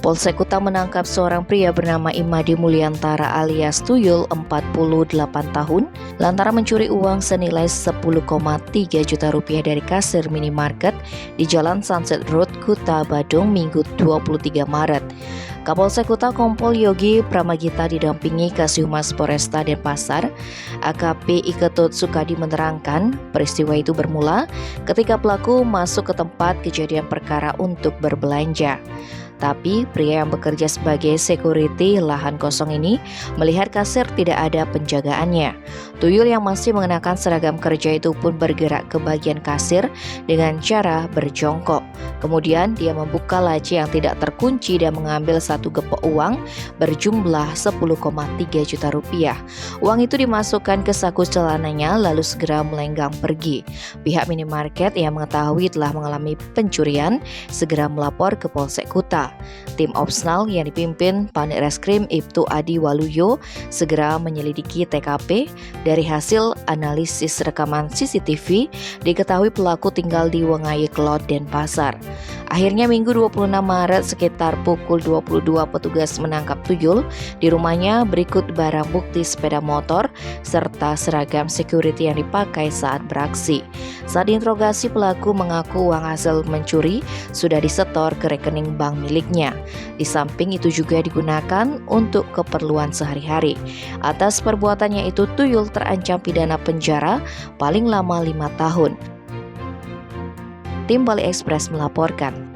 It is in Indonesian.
Polsek Kuta menangkap seorang pria bernama Imadi Mulyantara alias Tuyul 48 tahun lantaran mencuri uang senilai 10,3 juta rupiah dari kasir minimarket di Jalan Sunset Road, Kuta, Badung, Minggu 23 Maret. Kapolsek Kuta Kompol Yogi Pramagita didampingi Kasihhumas Polresta Denpasar, AKP Iketut Sukadi menerangkan peristiwa itu bermula ketika pelaku masuk ke tempat kejadian perkara untuk berbelanja. Tapi pria yang bekerja sebagai security lahan kosong ini melihat kasir tidak ada penjagaannya. Tuyul yang masih mengenakan seragam kerja itu pun bergerak ke bagian kasir dengan cara berjongkok. Kemudian dia membuka laci yang tidak terkunci dan mengambil satu gepok uang berjumlah 10,3 juta rupiah. Uang itu dimasukkan ke saku celananya lalu segera melenggang pergi. Pihak minimarket yang mengetahui telah mengalami pencurian segera melapor ke Polsek Kuta. Tim Opsnal yang dipimpin Panit Reskrim Ibtu Adi Waluyo segera menyelidiki TKP. Dari hasil analisis rekaman CCTV, diketahui pelaku tinggal di Wengayi Kelot, Denpasar. Akhirnya Minggu 26 Maret sekitar pukul 22 petugas menangkap Tuyul di rumahnya berikut barang bukti sepeda motor serta seragam security yang dipakai saat beraksi. Saat diinterogasi, pelaku mengaku uang hasil mencuri sudah disetor ke rekening bank miliknya. Di samping itu juga digunakan untuk keperluan sehari-hari. Atas perbuatannya itu, Tuyul terancam pidana penjara paling lama 5 tahun. Tim Bali Express melaporkan.